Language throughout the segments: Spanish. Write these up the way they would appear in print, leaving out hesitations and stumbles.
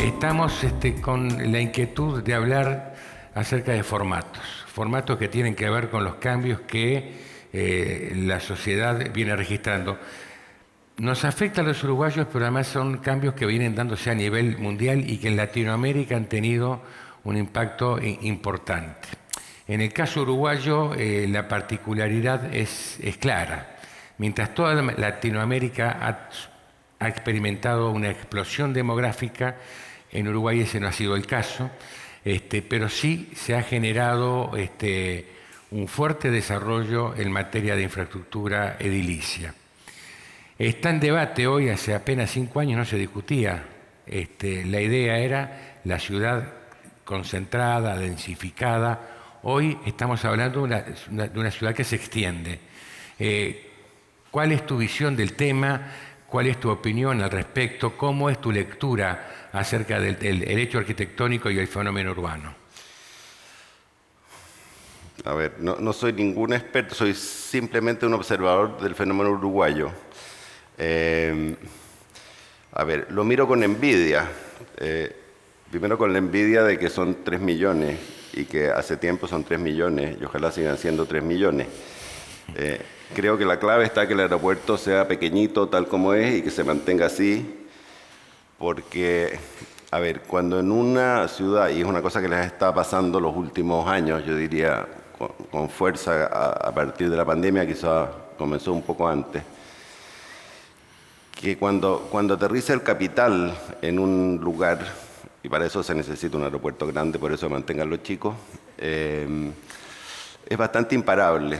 Estamos con la inquietud de hablar acerca de formatos que tienen que ver con los cambios que la sociedad viene registrando. Nos afecta a los uruguayos, pero además son cambios que vienen dándose a nivel mundial y que en Latinoamérica han tenido un impacto importante. En el caso uruguayo, la particularidad es clara. Mientras toda Latinoamérica ha experimentado una explosión demográfica, en Uruguay ese no ha sido el caso, pero sí se ha generado un fuerte desarrollo en materia de infraestructura edilicia. Está en debate hoy, hace apenas 5 años no se discutía. La idea era la ciudad concentrada, densificada. Hoy estamos hablando de una ciudad que se extiende. ¿Cuál es tu visión del tema? ¿Cuál es tu opinión al respecto? ¿Cómo es tu lectura acerca del hecho arquitectónico y el fenómeno urbano? A ver, no soy ningún experto, soy simplemente un observador del fenómeno uruguayo. A ver, lo miro con envidia. Primero con la envidia de que son 3 millones y que hace tiempo son 3 millones y ojalá sigan siendo 3 millones. Creo que la clave está que el aeropuerto sea pequeñito tal como es y que se mantenga así, porque, a ver, cuando en una ciudad, y es una cosa que les está pasando los últimos años, yo diría con fuerza a partir de la pandemia, quizás comenzó un poco antes, que cuando aterriza el capital en un lugar, y para eso se necesita un aeropuerto grande, por eso mantengan los chicos, es bastante imparable.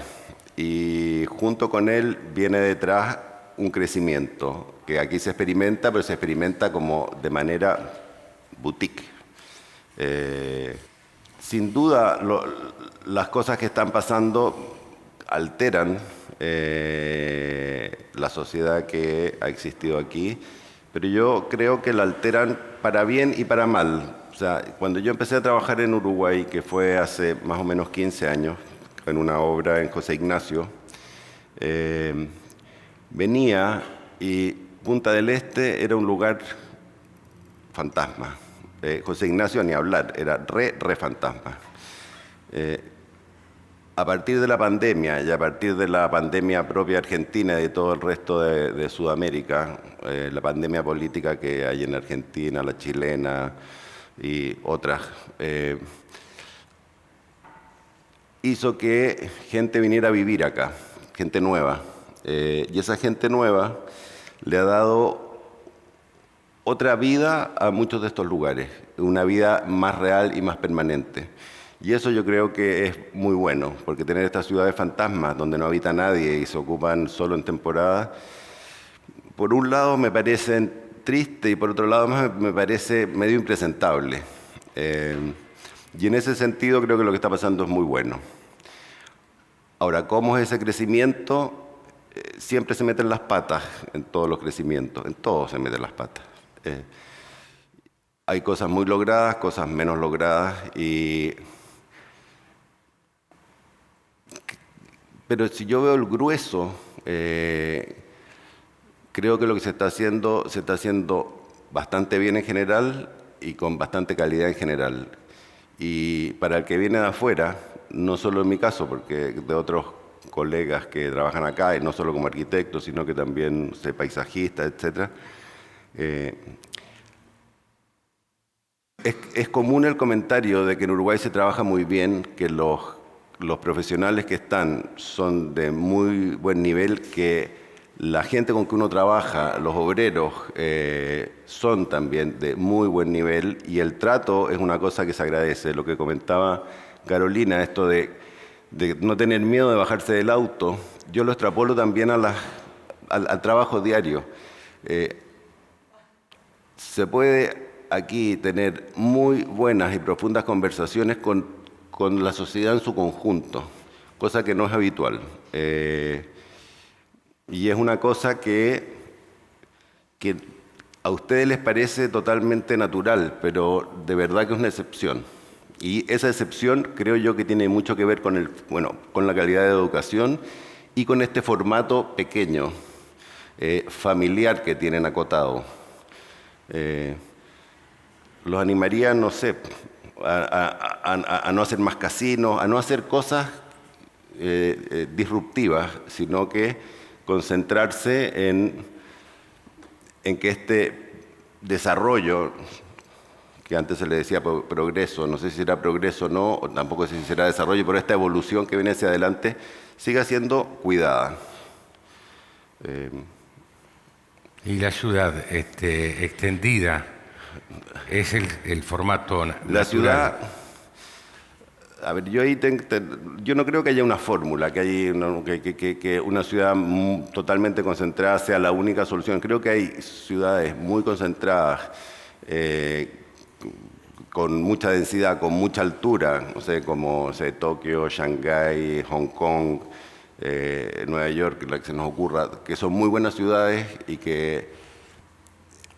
Y junto con él viene detrás un crecimiento, que aquí se experimenta, pero se experimenta como de manera boutique. Sin duda, las cosas que están pasando alteran la sociedad que ha existido aquí, pero yo creo que la alteran para bien y para mal. O sea, cuando yo empecé a trabajar en Uruguay, que fue hace más o menos 15 años, en una obra en José Ignacio, venía y Punta del Este era un lugar fantasma. José Ignacio ni hablar, era re fantasma. A partir de la pandemia y a partir de la pandemia propia argentina y de todo el resto de Sudamérica, la pandemia política que hay en Argentina, la chilena y otras, hizo que gente viniera a vivir acá, gente nueva. Y esa gente nueva le ha dado otra vida a muchos de estos lugares, una vida más real y más permanente. Y eso yo creo que es muy bueno, porque tener estas ciudades fantasmas donde no habita nadie y se ocupan solo en temporada, por un lado me parecen tristes y por otro lado me parece medio impresentable. Y en ese sentido creo que lo que está pasando es muy bueno. Ahora, ¿cómo es ese crecimiento? Siempre se meten las patas en todos los crecimientos, en todo se meten las patas. Hay cosas muy logradas, cosas menos logradas, pero si yo veo el grueso, creo que lo que se está haciendo bastante bien en general y con bastante calidad en general. Y para el que viene de afuera, no solo en mi caso, porque de otros colegas que trabajan acá, y no solo como arquitectos, sino que también paisajistas, etc., es común el comentario de que en Uruguay se trabaja muy bien, que los profesionales que están son de muy buen nivel, que la gente con que uno trabaja, los obreros, son también de muy buen nivel y el trato es una cosa que se agradece. Lo que comentaba Carolina, esto de no tener miedo de bajarse del auto, yo lo extrapolo también al trabajo diario. Se puede aquí tener muy buenas y profundas conversaciones con la sociedad en su conjunto, cosa que no es habitual. Y es una cosa que a ustedes les parece totalmente natural, pero de verdad que es una excepción. Y esa excepción creo yo que tiene mucho que ver con la calidad de educación y con este formato pequeño, familiar que tienen acotado. los animaría, no sé, a no hacer más casinos, a no hacer cosas disruptivas, sino que concentrarse en que este desarrollo, que antes se le decía progreso, no sé si será progreso o no, o tampoco sé si será desarrollo, pero esta evolución que viene hacia adelante siga siendo cuidada. Y la ciudad extendida es el formato natural. La ciudad, a ver, yo no creo que haya una fórmula, que una ciudad totalmente concentrada sea la única solución. Creo que hay ciudades muy concentradas, con mucha densidad, con mucha altura, no sé, como Tokio, Shanghái, Hong Kong, Nueva York, la que se nos ocurra, que son muy buenas ciudades y que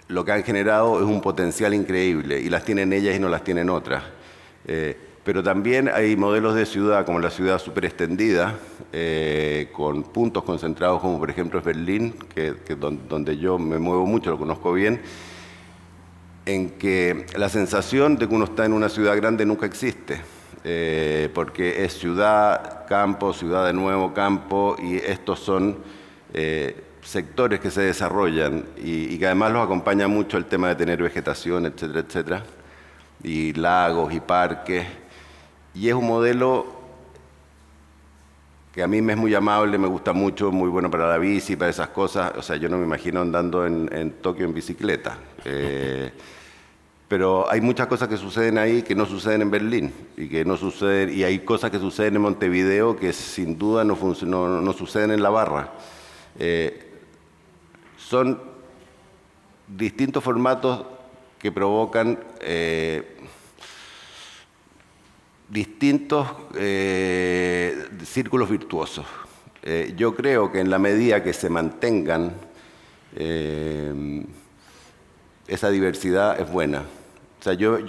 lo que han generado es un potencial increíble, y las tienen ellas y no las tienen otras. Pero también hay modelos de ciudad, como la ciudad súper extendida, con puntos concentrados, como por ejemplo es Berlín, donde yo me muevo mucho, lo conozco bien, en que la sensación de que uno está en una ciudad grande nunca existe, porque es ciudad, campo, ciudad de nuevo, campo, y estos son sectores que se desarrollan y que además los acompaña mucho el tema de tener vegetación, etcétera, etcétera, y lagos y parques, y es un modelo que a mí me es muy amable, me gusta mucho, muy bueno para la bici, para esas cosas. O sea, yo no me imagino andando en Tokio en bicicleta. Pero hay muchas cosas que suceden ahí que no suceden en Berlín, y hay cosas que suceden en Montevideo que sin duda no suceden en La Barra. Son distintos formatos que provocan distintos círculos virtuosos. Yo creo que en la medida que se mantengan, esa diversidad es buena. O sea, yo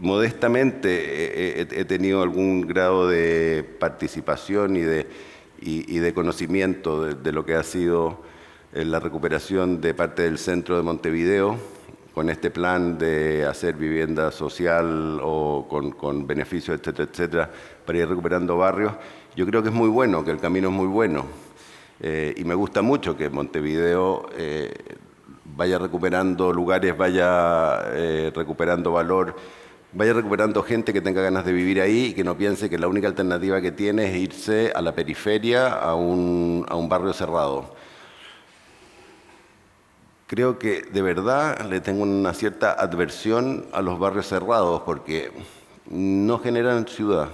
modestamente he tenido algún grado de participación y de conocimiento de lo que ha sido la recuperación de parte del centro de Montevideo, con este plan de hacer vivienda social o con beneficios, etcétera, etcétera, para ir recuperando barrios. Yo creo que es muy bueno, que el camino es muy bueno. Y me gusta mucho que Montevideo vaya recuperando lugares, vaya recuperando valor, vaya recuperando gente que tenga ganas de vivir ahí y que no piense que la única alternativa que tiene es irse a la periferia, a un barrio cerrado. Creo que de verdad le tengo una cierta adversión a los barrios cerrados porque no generan ciudad.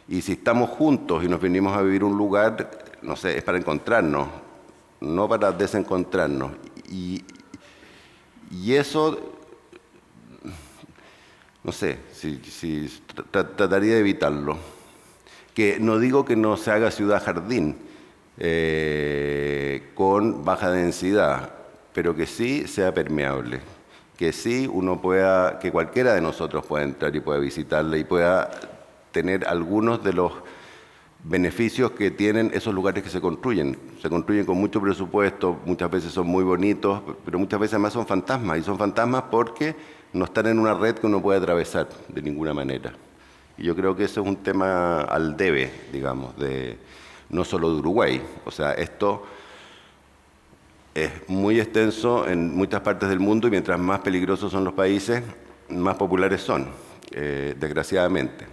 Y si estamos juntos y nos venimos a vivir un lugar, no sé, es para encontrarnos, no para desencontrarnos. Y eso, no sé, trataría de evitarlo. Que no digo que no se haga ciudad-jardín con baja densidad, pero que sí sea permeable, que sí que cualquiera de nosotros pueda entrar y pueda visitarla y pueda tener algunos de los beneficios que tienen esos lugares que se construyen. Se construyen con mucho presupuesto, muchas veces son muy bonitos, pero muchas veces además son fantasmas, y son fantasmas porque no están en una red que uno puede atravesar de ninguna manera. Y yo creo que eso es un tema al debe, digamos, no solo de Uruguay. O sea, esto es muy extenso en muchas partes del mundo, y mientras más peligrosos son los países, más populares son, desgraciadamente.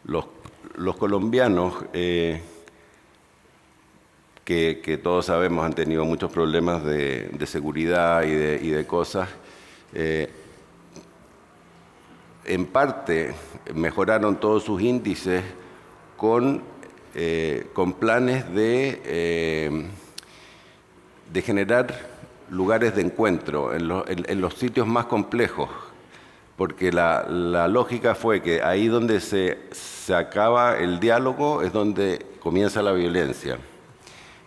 Los colombianos, que todos sabemos han tenido muchos problemas de seguridad y de cosas, en parte mejoraron todos sus índices con planes de generar lugares de encuentro en los sitios más complejos, porque la lógica fue que ahí donde se acaba el diálogo es donde comienza la violencia.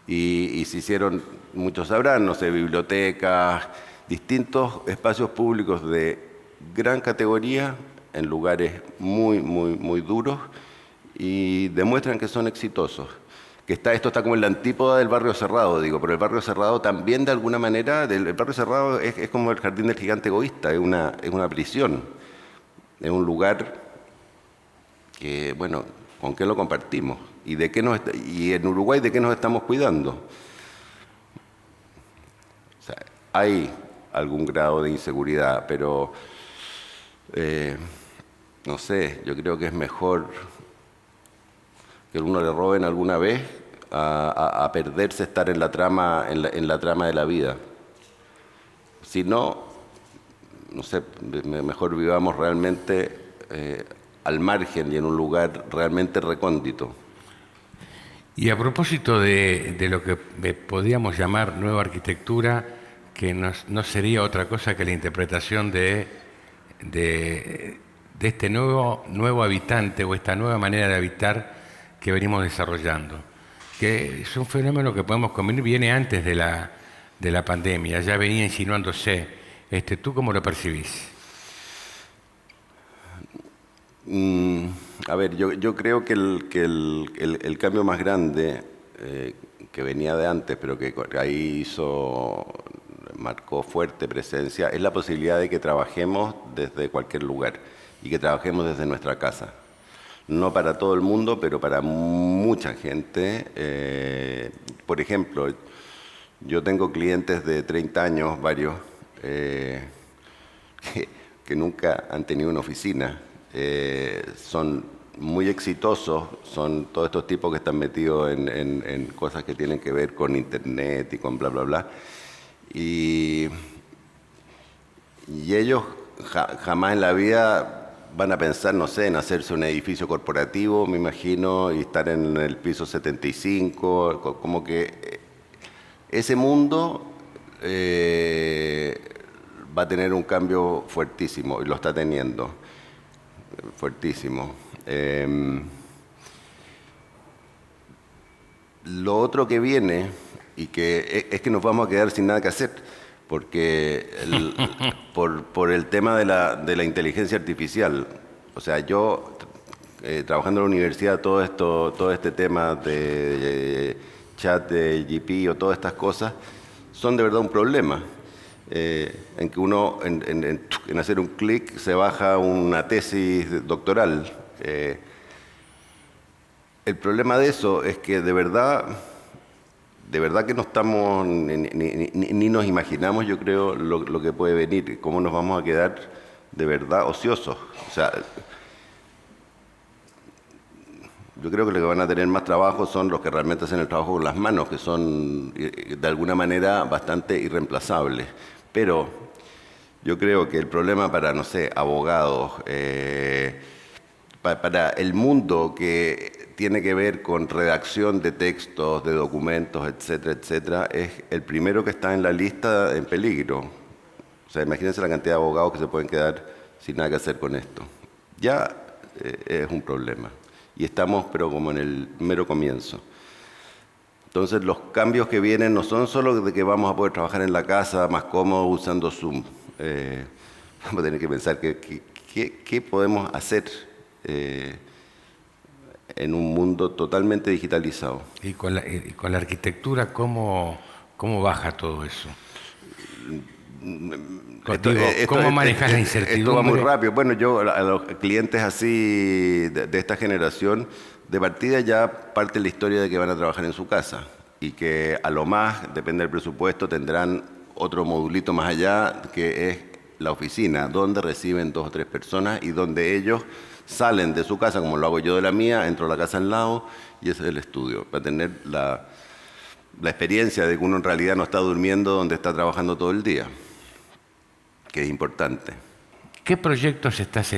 Y se hicieron, muchos sabrán, no sé, bibliotecas, distintos espacios públicos de gran categoría en lugares muy, muy, muy duros, y demuestran que son exitosos. esto está como en la antípoda del barrio cerrado, digo, pero el barrio cerrado también de alguna manera, el barrio cerrado es como el jardín del gigante egoísta, es una prisión, es un lugar que, bueno, ¿con qué lo compartimos? Y en Uruguay, ¿de qué nos estamos cuidando? O sea, hay algún grado de inseguridad, pero no sé, yo creo que es mejor que a uno le roben alguna vez a perderse estar en la trama, en la trama de la vida. Si no, no sé, mejor vivamos realmente al margen y en un lugar realmente recóndito. Y a propósito de lo que podríamos llamar nueva arquitectura, que no sería otra cosa que la interpretación de este nuevo habitante o esta nueva manera de habitar que venimos desarrollando, que es un fenómeno que podemos convenir, viene antes de la pandemia, ya venía insinuándose. ¿Tú cómo lo percibís? A ver, yo creo que el cambio más grande que venía de antes, pero que ahí marcó fuerte presencia, es la posibilidad de que trabajemos desde cualquier lugar y que trabajemos desde nuestra casa. No para todo el mundo, pero para mucha gente. Por ejemplo, yo tengo clientes de 30 años, varios, que nunca han tenido una oficina. Son muy exitosos, son todos estos tipos que están metidos en cosas que tienen que ver con internet y con bla, bla, bla. Y ellos jamás en la vida van a pensar, no sé, en hacerse un edificio corporativo, me imagino, y estar en el piso 75, como que ese mundo va a tener un cambio fuertísimo, y lo está teniendo, fuertísimo. Lo otro que viene, y que es que nos vamos a quedar sin nada que hacer, porque por el tema de la inteligencia artificial. O sea, yo trabajando en la universidad, todo este tema de chat de GP o todas estas cosas, son de verdad un problema. En que uno, en hacer un clic, se baja una tesis doctoral. El problema de eso es que de verdad que no estamos, ni nos imaginamos, yo creo, lo que puede venir, cómo nos vamos a quedar de verdad ociosos. O sea, yo creo que los que van a tener más trabajo son los que realmente hacen el trabajo con las manos, que son de alguna manera bastante irreemplazables. Pero yo creo que el problema para, no sé, abogados, para el mundo que tiene que ver con redacción de textos, de documentos, etcétera, etcétera, es el primero que está en la lista en peligro. O sea, imagínense la cantidad de abogados que se pueden quedar sin nada que hacer con esto. Ya es un problema. Y estamos, pero como en el mero comienzo. Entonces, los cambios que vienen no son solo de que vamos a poder trabajar en la casa más cómodo usando Zoom. Vamos a tener que pensar qué podemos hacer en un mundo totalmente digitalizado. Y con la arquitectura, ¿cómo baja todo eso? ¿Cómo manejas la incertidumbre? Esto va muy rápido. Bueno, yo a los clientes así de esta generación, de partida ya parte la historia de que van a trabajar en su casa y que a lo más, depende del presupuesto, tendrán otro modulito más allá que es la oficina, donde reciben 2 o 3 personas y donde ellos salen de su casa, como lo hago yo de la mía, entro a la casa al lado y ese es el estudio, para tener la experiencia de que uno en realidad no está durmiendo donde está trabajando todo el día, que es importante. ¿Qué proyectos estás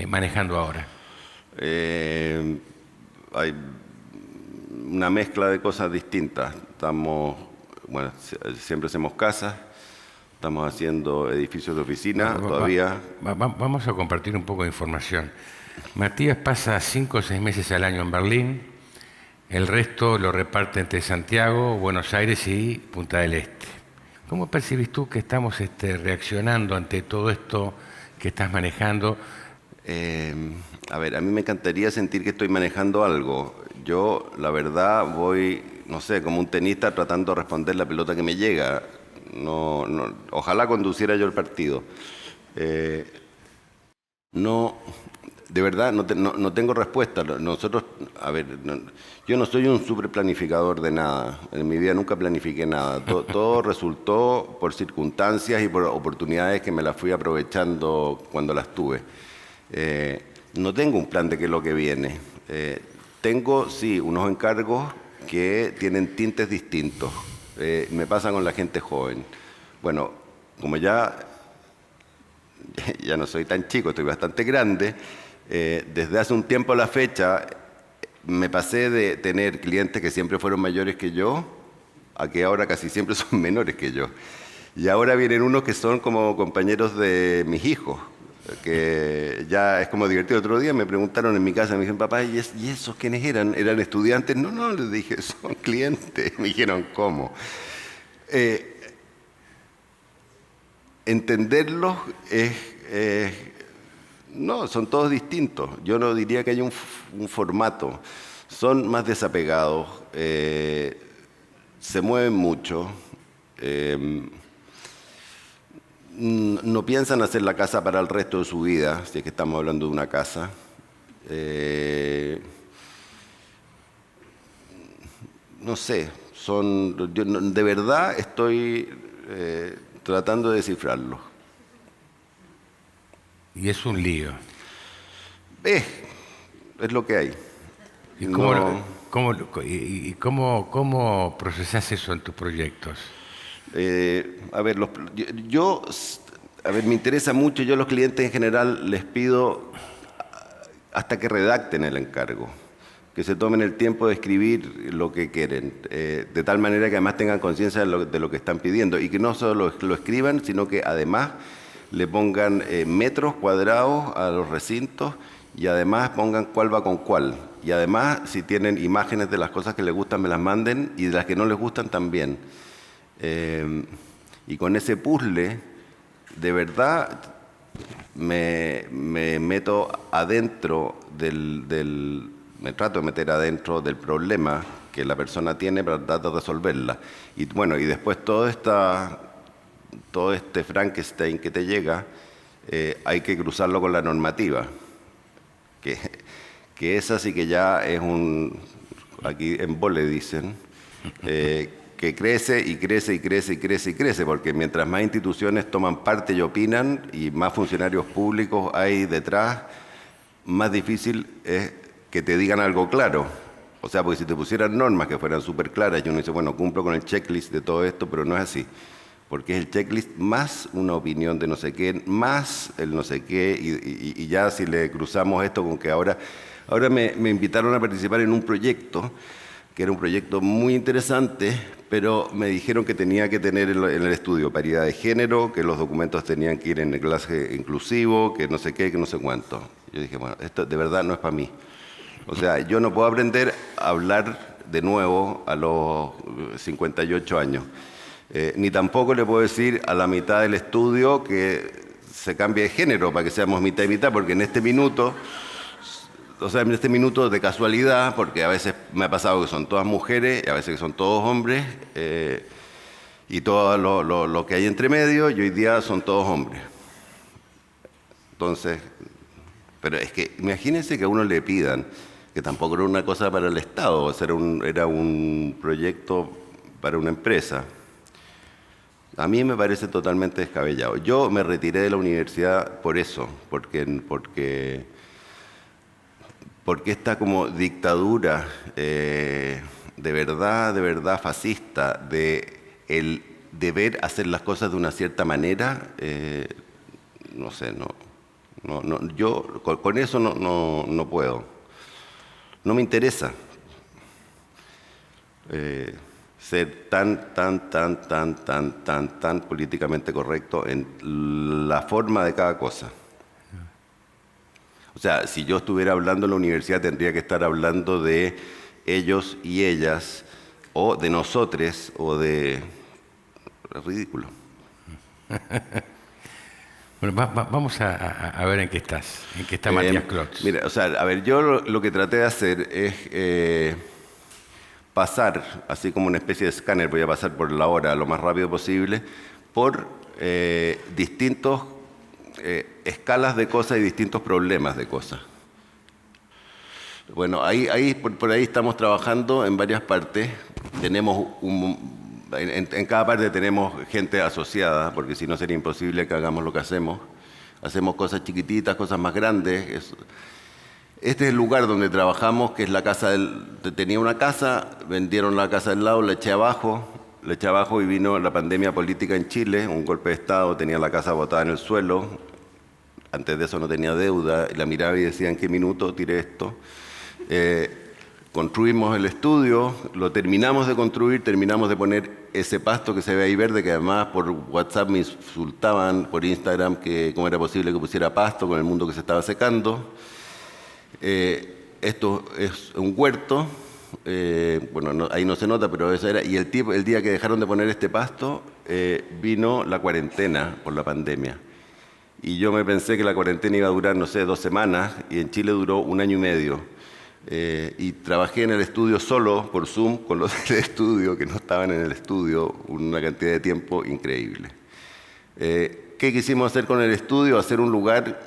manejando ahora? Hay una mezcla de cosas distintas. Siempre hacemos casas, estamos haciendo edificios de oficina todavía. Vamos a compartir un poco de información. Matías pasa 5 o 6 meses al año en Berlín, el resto lo reparte entre Santiago, Buenos Aires y Punta del Este. ¿Cómo percibís tú que estamos reaccionando ante todo esto que estás manejando? A ver, a mí me encantaría sentir que estoy manejando algo. yo, la verdad, voy, no sé, como un tenista tratando de responder la pelota que me llega. Ojalá conduciera yo el partido. No, de verdad, no tengo respuesta. Nosotros, a ver, yo no soy un super planificador de nada. En mi vida nunca planifiqué nada. Todo resultó por circunstancias y por oportunidades que me las fui aprovechando cuando las tuve. No tengo un plan de qué es lo que viene. Tengo, sí, unos encargos que tienen tintes distintos. Me pasa con la gente joven. Bueno, como ya no soy tan chico, estoy bastante grande, desde hace un tiempo a la fecha me pasé de tener clientes que siempre fueron mayores que yo a que ahora casi siempre son menores que yo. Y ahora vienen unos que son como compañeros de mis hijos, que ya es como divertido. Otro día me preguntaron en mi casa, me dijeron, papá, ¿y esos quiénes eran? ¿Eran estudiantes? No, les dije, son clientes. Me dijeron, ¿cómo? Entenderlos no, son todos distintos. Yo no diría que haya un formato. Son más desapegados, se mueven mucho, no piensan hacer la casa para el resto de su vida, si es que estamos hablando de una casa. No sé, yo de verdad estoy tratando de descifrarlo. Y es un lío. Es lo que hay. ¿Y No, cómo procesás eso en tus proyectos? a ver, a ver, me interesa mucho. Yo a los clientes en general les pido hasta que redacten el encargo, que se tomen el tiempo de escribir lo que quieren, de tal manera que además tengan conciencia de lo que están pidiendo y que no solo lo escriban, sino que además le pongan metros cuadrados a los recintos y además pongan cuál va con cuál. Y además, si tienen imágenes de las cosas que les gustan, me las manden y de las que no les gustan también. Y con ese puzzle, de verdad, me meto adentro me trato de meter adentro del problema que la persona tiene para tratar de resolverla. Y bueno, y después todo este Frankenstein que te llega, hay que cruzarlo con la normativa, que esa sí que ya es aquí en Bole dicen, que crece y crece y crece y crece y crece, porque mientras más instituciones toman parte y opinan y más funcionarios públicos hay detrás, más difícil es que te digan algo claro. O sea, porque si te pusieran normas que fueran súper claras y uno dice, bueno, cumplo con el checklist de todo esto, pero no es así. Porque es el checklist más una opinión de no sé qué, más el no sé qué, y ya si le cruzamos esto con que ahora me invitaron a participar en un proyecto, que era un proyecto muy interesante, pero me dijeron que tenía que tener en el estudio paridad de género, que los documentos tenían que ir en clase inclusivo, que no sé qué, que no sé cuánto. Yo dije, bueno, esto de verdad no es para mí. O sea, yo no puedo aprender a hablar de nuevo a los 58 años. Ni tampoco le puedo decir a la mitad del estudio que se cambie de género para que seamos mitad y mitad, porque en este minuto de casualidad, porque a veces me ha pasado que son todas mujeres, y a veces que son todos hombres, y todo lo que hay entre medio, y hoy día son todos hombres. Entonces, pero es que imagínense que a uno le pidan, que tampoco era una cosa para el Estado, o sea, era un proyecto para una empresa. A mí me parece totalmente descabellado. Yo me retiré de la universidad por eso, porque esta como dictadura de verdad fascista, de el deber hacer las cosas de una cierta manera, no sé, yo con eso no puedo. No me interesa ser tan políticamente correcto en la forma de cada cosa. O sea, si yo estuviera hablando en la universidad tendría que estar hablando de ellos y ellas, o de nosotros, o de... Es ridículo. Bueno, vamos a ver en qué está Matías Klotz. Mira, o sea, a ver, yo lo que traté de hacer es pasar, así como una especie de escáner, voy a pasar por la hora lo más rápido posible, por distintos escalas de cosas y distintos problemas de cosas. Bueno, por ahí estamos trabajando en varias partes. Tenemos en cada parte tenemos gente asociada, porque si no sería imposible que hagamos lo que hacemos. Hacemos cosas chiquititas, cosas más grandes. Este es el lugar donde trabajamos, que es la casa tenía una casa, vendieron la casa del lado, la eché abajo y vino la pandemia política en Chile, un golpe de Estado, tenía la casa botada en el suelo, antes de eso no tenía deuda, y la miraba y decía, ¿en qué minuto tiré esto? Construimos el estudio, lo terminamos de construir, terminamos de poner ese pasto que se ve ahí verde, que además por WhatsApp me insultaban, por Instagram, que cómo era posible que pusiera pasto con el mundo que se estaba secando. Esto es un huerto, bueno, ahí no se nota, pero eso era, y el día que dejaron de poner este pasto, vino la cuarentena por la pandemia. Y yo me pensé que la cuarentena iba a durar, no sé, 2 semanas, y en Chile duró 1 año y medio. Y trabajé en el estudio solo, por Zoom, con los del estudio, que no estaban en el estudio, una cantidad de tiempo increíble. ¿Qué quisimos hacer con el estudio? Hacer un lugar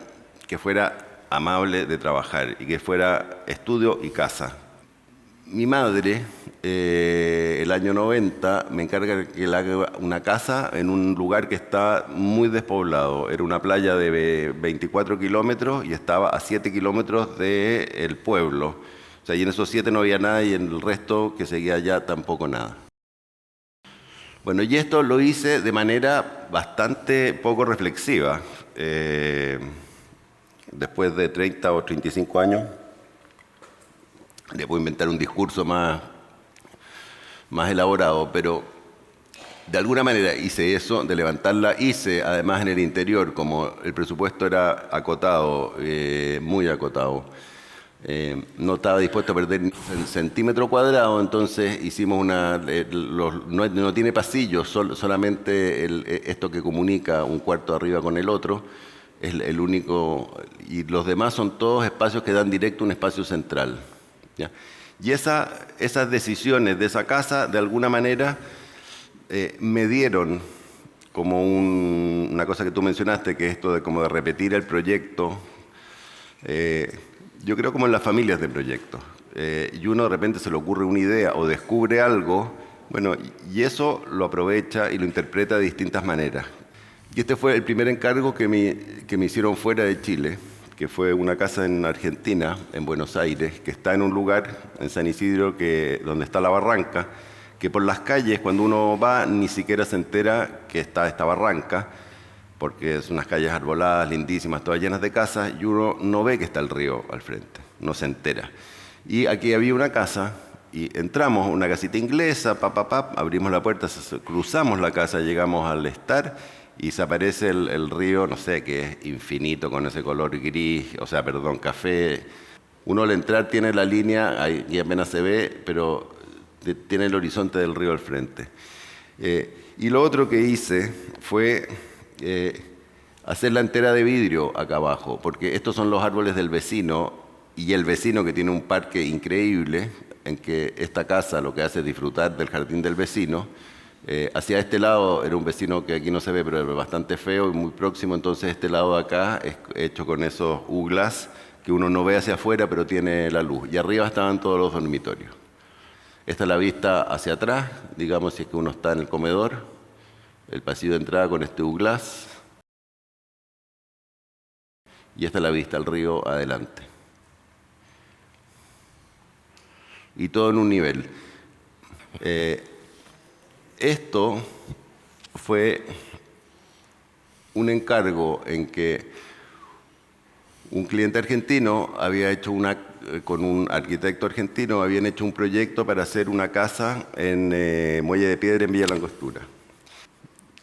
que fuera amable de trabajar y que fuera estudio y casa. Mi madre, el año 90, me encarga que le haga una casa en un lugar que está muy despoblado. Era una playa de 24 kilómetros y estaba a 7 kilómetros del pueblo. O sea, y en esos 7 no había nada y en el resto que seguía allá tampoco nada. Bueno, y esto lo hice de manera bastante poco reflexiva. Después de 30 o 35 años, le puedo inventar un discurso más elaborado, pero de alguna manera hice eso, de levantarla, hice además en el interior, como el presupuesto era acotado, muy acotado, no estaba dispuesto a perder el centímetro cuadrado, entonces hicimos no tiene pasillos, solamente esto que comunica un cuarto arriba con el otro, es el único, y los demás son todos espacios que dan directo a un espacio central. ¿Ya? Y esas decisiones de esa casa, de alguna manera, me dieron como una cosa que tú mencionaste, que es esto de como de repetir el proyecto. Yo creo como en las familias de proyectos. Y uno de repente se le ocurre una idea o descubre algo, bueno, y eso lo aprovecha y lo interpreta de distintas maneras. Y este fue el primer encargo que me hicieron fuera de Chile, que fue una casa en Argentina, en Buenos Aires, que está en un lugar, en San Isidro, donde está la barranca, que por las calles, cuando uno va, ni siquiera se entera que está esta barranca, porque son unas calles arboladas, lindísimas, todas llenas de casas, y uno no ve que está el río al frente, no se entera. Y aquí había una casa, y entramos, una casita inglesa, abrimos la puerta, cruzamos la casa, llegamos al estar, y se aparece el río, no sé, que es infinito con ese color gris, café. Uno al entrar tiene la línea, y apenas se ve, pero tiene el horizonte del río al frente. Y lo otro que hice fue hacerla entera de vidrio acá abajo, porque estos son los árboles del vecino, y el vecino que tiene un parque increíble, en que esta casa lo que hace es disfrutar del jardín del vecino. Hacia este lado era un vecino que aquí no se ve, pero era bastante feo y muy próximo, entonces este lado de acá es hecho con esos uglas que uno no ve hacia afuera, pero tiene la luz. Y arriba estaban todos los dormitorios. Esta es la vista hacia atrás, digamos, si es que uno está en el comedor, el pasillo de entrada con este uglas. Y esta es la vista al río adelante. Y todo en un nivel. Esto fue un encargo en que un cliente argentino había hecho con un arquitecto argentino, habían hecho un proyecto para hacer una casa en Muelle de Piedra en Villa Langostura.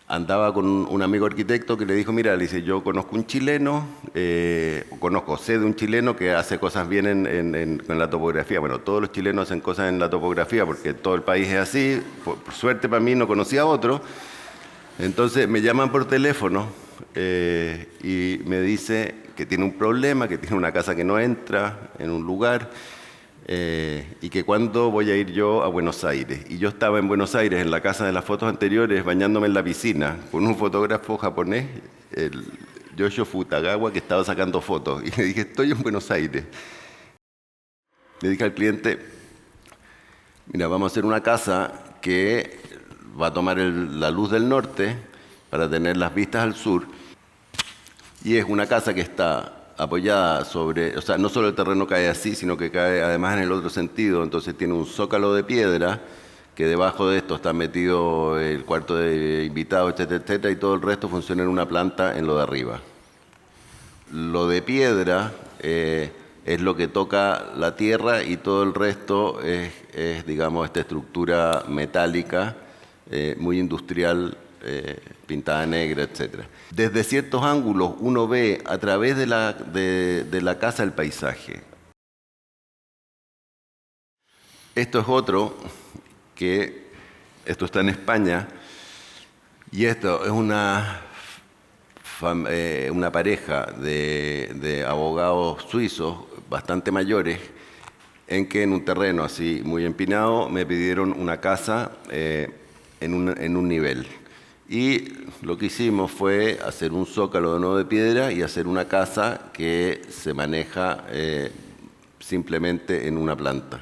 Andaba con un amigo arquitecto que le dijo, mira, le dice, yo conozco un chileno, sé de un chileno que hace cosas bien en la topografía. Bueno, todos los chilenos hacen cosas en la topografía porque todo el país es así. Por suerte para mí no conocía a otro. Entonces me llaman por teléfono y me dice que tiene un problema, que tiene una casa que no entra en un lugar, y que cuándo voy a ir yo a Buenos Aires. Y yo estaba en Buenos Aires, en la casa de las fotos anteriores, bañándome en la piscina, con un fotógrafo japonés, el Yoshio Futagawa, que estaba sacando fotos. Y le dije, estoy en Buenos Aires. Le dije al cliente, mira, vamos a hacer una casa que va a tomar la luz del norte para tener las vistas al sur. Y es una casa que está apoyada sobre, o sea, no solo el terreno cae así, sino que cae además en el otro sentido. Entonces tiene un zócalo de piedra, que debajo de esto está metido el cuarto de invitados, etcétera, etcétera, y todo el resto funciona en una planta en lo de arriba. Lo de piedra es lo que toca la tierra y todo el resto es digamos, esta estructura metálica, muy industrial, pintada negra, etc. Desde ciertos ángulos uno ve a través de la casa el paisaje. Esto es otro esto está en España, y esto es una pareja de abogados suizos bastante mayores, en que en un terreno así muy empinado me pidieron una casa en un nivel. Y lo que hicimos fue hacer un zócalo de nuevo de piedra y hacer una casa que se maneja simplemente en una planta.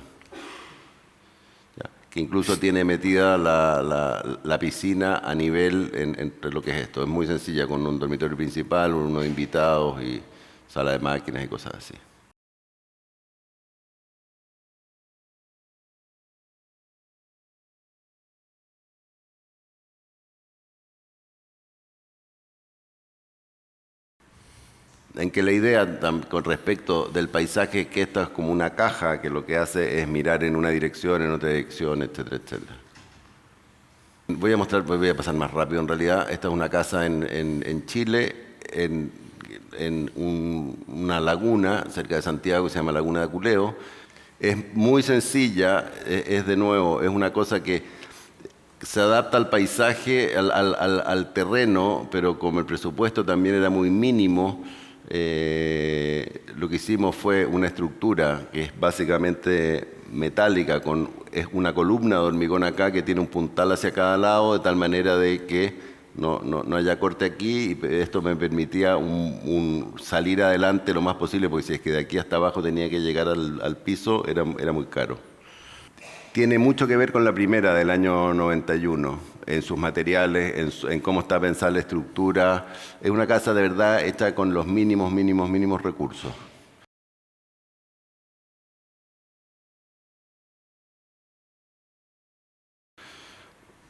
¿Ya? Que incluso tiene metida la piscina a nivel entre lo que es esto. Es muy sencilla, con un dormitorio principal, uno de invitados y sala de máquinas y cosas así. En que la idea con respecto del paisaje es que esto es como una caja que lo que hace es mirar en una dirección, en otra dirección, etcétera, etcétera. Voy a pasar más rápido en realidad. Esta es una casa en Chile, en una laguna cerca de Santiago que se llama Laguna de Aculeo. Es muy sencilla, es de nuevo, es una cosa que se adapta al paisaje, al terreno, pero como el presupuesto también era muy mínimo, lo que hicimos fue una estructura que es básicamente metálica, es una columna de hormigón acá que tiene un puntal hacia cada lado, de tal manera de que no haya corte aquí, y esto me permitía salir adelante lo más posible, porque si es que de aquí hasta abajo tenía que llegar al piso, era muy caro. Tiene mucho que ver con la primera del año 91, en sus materiales, en cómo está pensada la estructura. Es una casa de verdad hecha con los mínimos recursos.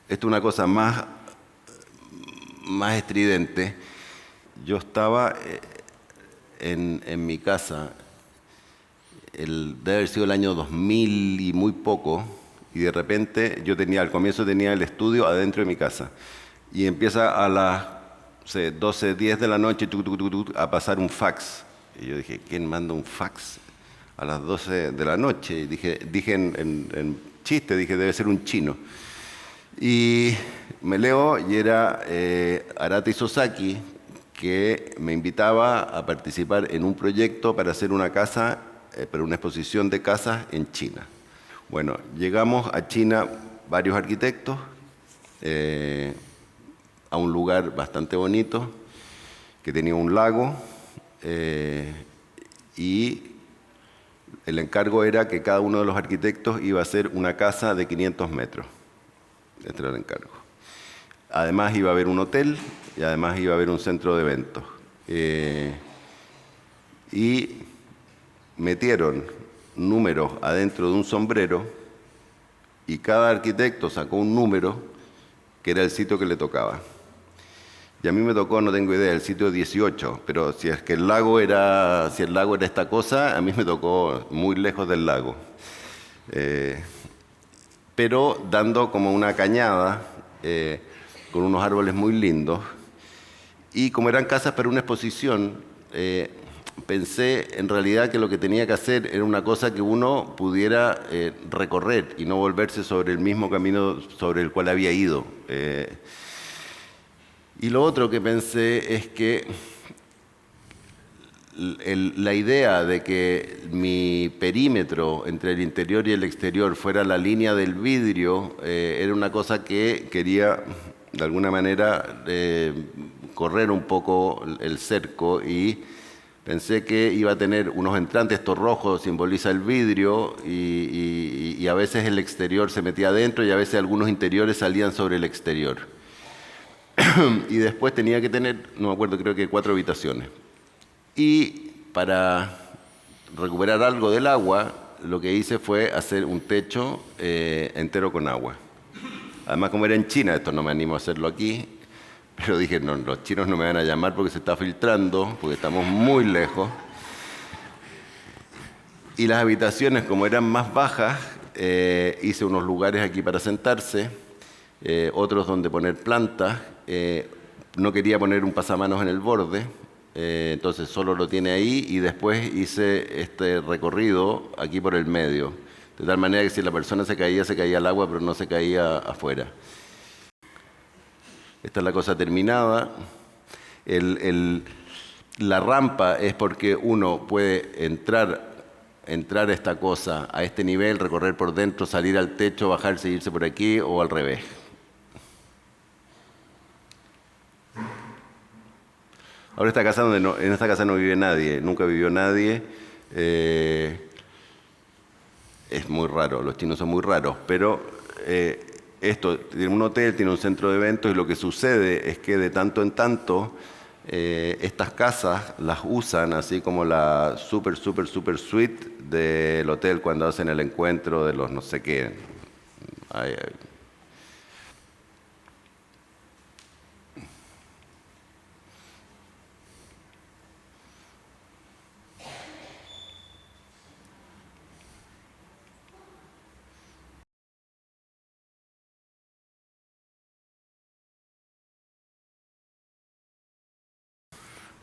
Esto es una cosa más estridente. Yo estaba en mi casa, debe haber sido el año 2000 y muy poco, y de repente al comienzo tenía el estudio adentro de mi casa, y empieza a las 12:10 de la noche a pasar un fax. Y yo dije, ¿quién manda un fax a las 12 de la noche? Y dije en chiste, debe ser un chino. Y me leo y era Arata Isozaki, que me invitaba a participar en un proyecto para hacer una casa, para una exposición de casas en China. Bueno, llegamos a China varios arquitectos, a un lugar bastante bonito, que tenía un lago, y el encargo era que cada uno de los arquitectos iba a hacer una casa de 500 metros. Este era el encargo. Además iba a haber un hotel y además iba a haber un centro de eventos. Y metieron números adentro de un sombrero y cada arquitecto sacó un número que era el sitio que le tocaba. Y a mí me tocó, no tengo idea, el sitio 18, pero si el lago era esta cosa, a mí me tocó muy lejos del lago. Pero dando como una cañada, con unos árboles muy lindos. Y como eran casas para una exposición, pensé en realidad que lo que tenía que hacer era una cosa que uno pudiera recorrer y no volverse sobre el mismo camino sobre el cual había ido. Y lo otro que pensé es que la idea de que mi perímetro entre el interior y el exterior fuera la línea del vidrio era una cosa que quería, de alguna manera, correr un poco el cerco, y pensé que iba a tener unos entrantes. Esto rojo simboliza el vidrio, y a veces el exterior se metía adentro y a veces algunos interiores salían sobre el exterior. Y después tenía que tener, no me acuerdo, creo que 4 habitaciones. Y para recuperar algo del agua, lo que hice fue hacer un techo entero con agua. Además, como era en China, esto no me animo a hacerlo aquí, pero dije, no, los chinos no me van a llamar porque se está filtrando, porque estamos muy lejos. Y las habitaciones, como eran más bajas, hice unos lugares aquí para sentarse, otros donde poner plantas. No quería poner un pasamanos en el borde, entonces solo lo tiene ahí, y después hice este recorrido aquí por el medio, de tal manera que si la persona se caía al agua, pero no se caía afuera. Esta es la cosa terminada. La rampa es porque uno puede entrar a esta cosa a este nivel, recorrer por dentro, salir al techo, bajarse y irse por aquí, o al revés. Ahora esta casa en esta casa no vive nadie, nunca vivió nadie. Es muy raro, los chinos son muy raros, pero esto tiene un hotel, tiene un centro de eventos, y lo que sucede es que de tanto en tanto estas casas las usan así como la super suite del hotel cuando hacen el encuentro de los no sé qué.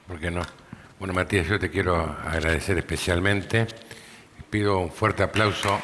¿Por qué no? Bueno, Matías, yo te quiero agradecer especialmente. Pido un fuerte aplauso